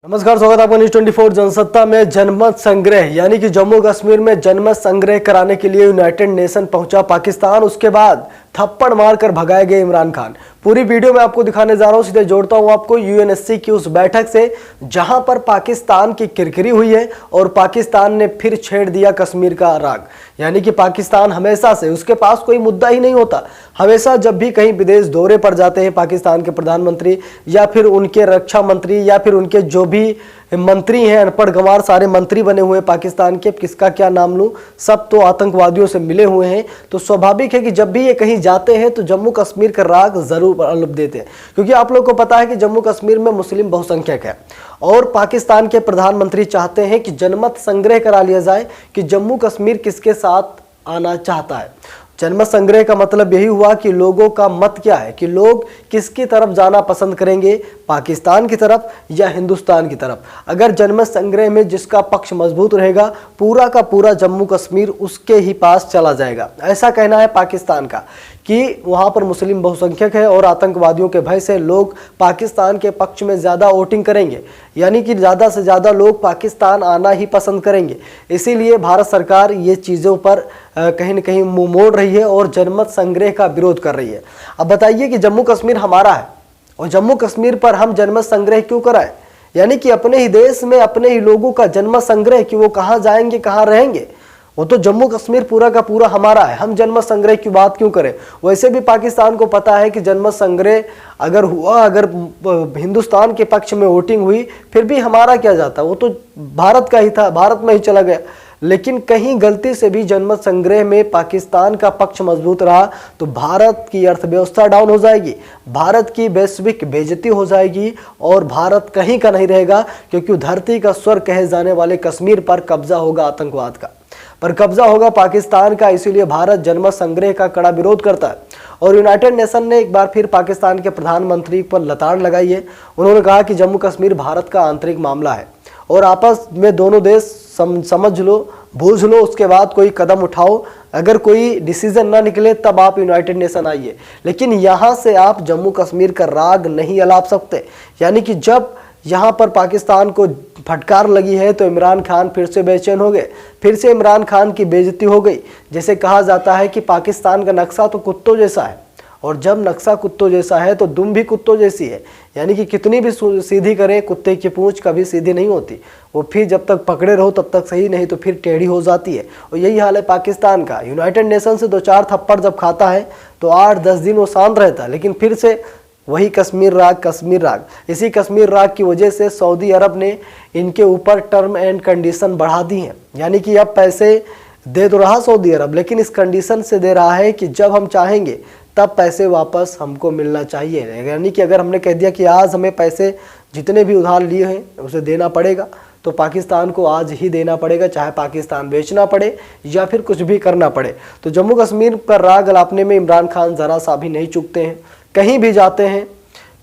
नमस्कार, स्वागत है आपका न्यूज 24 जनसत्ता में। जनमत संग्रह यानी कि जम्मू कश्मीर में जनमत संग्रह कराने के लिए यूनाइटेड नेशन पहुंचा पाकिस्तान। उसके बाद थप्पड़ मारकर भगाए गए इमरान खान। पूरी वीडियो में आपको दिखाने जा रहा हूं। सीधे जोड़ता हूं आपको यूएनएससी की उस बैठक से जहां पर पाकिस्तान की किरकिरी हुई है और पाकिस्तान ने फिर छेड़ दिया कश्मीर का राग। यानी कि पाकिस्तान हमेशा से, उसके पास कोई मुद्दा ही नहीं होता। हमेशा जब भी कहीं विदेश दौरे पर जाते हैं पाकिस्तान के प्रधानमंत्री या फिर उनके रक्षा मंत्री या फिर उनके जो भी मंत्री हैं, अनपढ़ गंवार सारे मंत्री बने हुए पाकिस्तान के, किसका क्या नाम लूं, सब तो आतंकवादियों से मिले हुए हैं। तो स्वाभाविक है कि जब भी ये कहीं जाते हैं तो जम्मू कश्मीर का राग जरूर अलब देते हैं, क्योंकि आप लोग को पता है कि जम्मू कश्मीर में मुस्लिम बहुसंख्यक है और पाकिस्तान के प्रधानमंत्री चाहते हैं कि जनमत संग्रह करा लिया जाए कि जम्मू कश्मीर किसके साथ आना चाहता है। जनमत संग्रह का मतलब यही हुआ कि लोगों का मत क्या है, कि लोग किसकी तरफ जाना पसंद करेंगे, पाकिस्तान की तरफ या हिंदुस्तान की तरफ। अगर जनमत संग्रह में जिसका पक्ष मजबूत रहेगा, पूरा का पूरा जम्मू कश्मीर उसके ही पास चला जाएगा। ऐसा कहना है पाकिस्तान का कि वहाँ पर मुस्लिम बहुसंख्यक है और आतंकवादियों के भय से लोग पाकिस्तान के पक्ष में ज़्यादा वोटिंग करेंगे, यानी कि ज़्यादा से ज़्यादा लोग पाकिस्तान आना ही पसंद करेंगे। इसीलिए भारत सरकार ये चीज़ों पर कहीं न कहीं मुंह मोड़ रही है और जनमत संग्रह का विरोध कर रही है। अब बताइए कि जम्मू कश्मीर हमारा है और जम्मू कश्मीर पर हम जनमत संग्रह क्यों कराएं? यानी कि अपने ही देश में अपने ही लोगों का जनमत संग्रह कि वो कहाँ जाएंगे, कहाँ रहेंगे। वो तो जम्मू कश्मीर पूरा का पूरा हमारा है, हम जनमत संग्रह की बात क्यों करें? वैसे भी पाकिस्तान को पता है कि जनमत संग्रह अगर हुआ, अगर हिंदुस्तान के पक्ष में वोटिंग हुई, फिर भी हमारा क्या जाता, वो तो भारत का ही था, भारत में ही चला गया। लेकिन कहीं गलती से भी जनमत संग्रह में पाकिस्तान का पक्ष मजबूत रहा तो भारत की अर्थव्यवस्था डाउन हो जाएगी, भारत की वैश्विक बेइज्जती हो जाएगी और भारत कहीं का नहीं रहेगा, क्योंकि धरती का स्वर्ग कहे जाने वाले कश्मीर पर कब्जा होगा आतंकवाद का, पर कब्जा होगा पाकिस्तान का। इसीलिए भारत जनमत संग्रह का कड़ा विरोध करता है और यूनाइटेड नेशन ने एक बार फिर पाकिस्तान के प्रधानमंत्री पर लताड़ लगाई है। उन्होंने कहा कि जम्मू कश्मीर भारत का आंतरिक मामला है और आपस में दोनों देश समझ लो, बूझ लो, उसके बाद कोई कदम उठाओ। अगर कोई डिसीजन ना निकले तब आप यूनाइटेड नेशन आइए, लेकिन यहाँ से आप जम्मू कश्मीर का राग नहीं अलाप सकते। यानी कि जब यहाँ पर पाकिस्तान को फटकार लगी है तो इमरान खान फिर से बेचैन हो गए, फिर से इमरान खान की बेइज्जती हो गई। जैसे कहा जाता है कि पाकिस्तान का नक्शा तो कुत्तों जैसा है और जब नक्शा कुत्तों जैसा है तो दुम भी कुत्तों जैसी है। यानी कि कितनी भी सीधी करें, कुत्ते की पूंछ कभी सीधी नहीं होती, वो फिर जब तक पकड़े रहो तब तक सही, नहीं तो फिर टेढ़ी हो जाती है। और यही हाल है पाकिस्तान का। यूनाइटेड नेशन से 2-4 थप्पड़ जब खाता है तो 8-10 दिन वो शांत रहता है, लेकिन फिर से वही कश्मीर राग, कश्मीर राग। इसी कश्मीर राग की वजह से सऊदी अरब ने इनके ऊपर टर्म एंड कंडीशन बढ़ा दी हैं। यानी कि अब पैसे दे तो रहा सऊदी अरब, लेकिन इस कंडीशन से दे रहा है कि जब हम चाहेंगे तब पैसे वापस हमको मिलना चाहिए। यानी कि अगर हमने कह दिया कि आज हमें पैसे जितने भी उधार लिए हैं उसे देना पड़ेगा, तो पाकिस्तान को आज ही देना पड़ेगा, चाहे पाकिस्तान बेचना पड़े या फिर कुछ भी करना पड़े। तो जम्मू कश्मीर पर राग अलापने में इमरान खान ज़रा सा भी नहीं चूकते हैं। कहीं भी जाते हैं,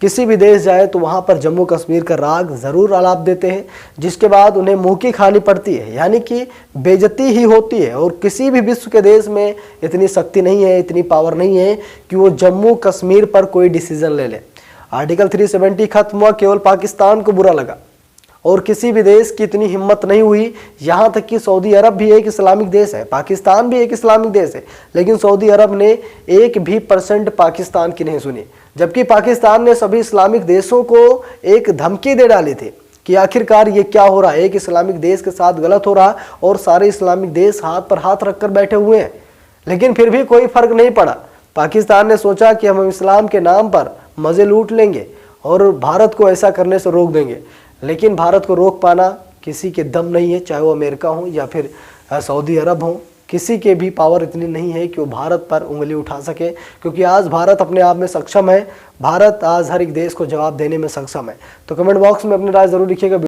किसी भी देश जाए तो वहाँ पर जम्मू कश्मीर का राग ज़रूर अलाप देते हैं, जिसके बाद उन्हें मुँह की खानी पड़ती है। यानी कि बेइज्जती ही होती है और किसी भी विश्व के देश में इतनी शक्ति नहीं है, इतनी पावर नहीं है कि वो जम्मू कश्मीर पर कोई डिसीजन ले ले। आर्टिकल 370 खत्म हुआ, केवल पाकिस्तान को बुरा लगा और किसी भी देश की इतनी हिम्मत नहीं हुई। यहाँ तक कि सऊदी अरब भी एक इस्लामिक देश है, पाकिस्तान भी एक इस्लामिक देश है, लेकिन सऊदी अरब ने 1% पाकिस्तान की नहीं सुनी, जबकि पाकिस्तान ने सभी इस्लामिक देशों को एक धमकी दे डाली थी कि आखिरकार ये क्या हो रहा है, एक इस्लामिक देश के साथ गलत हो रहा और सारे इस्लामिक देश हाथ पर हाथ रखकर बैठे हुए हैं, लेकिन फिर भी कोई फर्क नहीं पड़ा। पाकिस्तान ने सोचा कि हम इस्लाम के नाम पर मज़े लूट लेंगे और भारत को ऐसा करने से रोक देंगे, लेकिन भारत को रोक पाना किसी के दम नहीं है, चाहे वो अमेरिका हो या फिर सऊदी अरब हो। किसी के भी पावर इतनी नहीं है कि वो भारत पर उंगली उठा सके, क्योंकि आज भारत अपने आप में सक्षम है। भारत आज हर एक देश को जवाब देने में सक्षम है। तो कमेंट बॉक्स में अपनी राय ज़रूर लिखिएगा।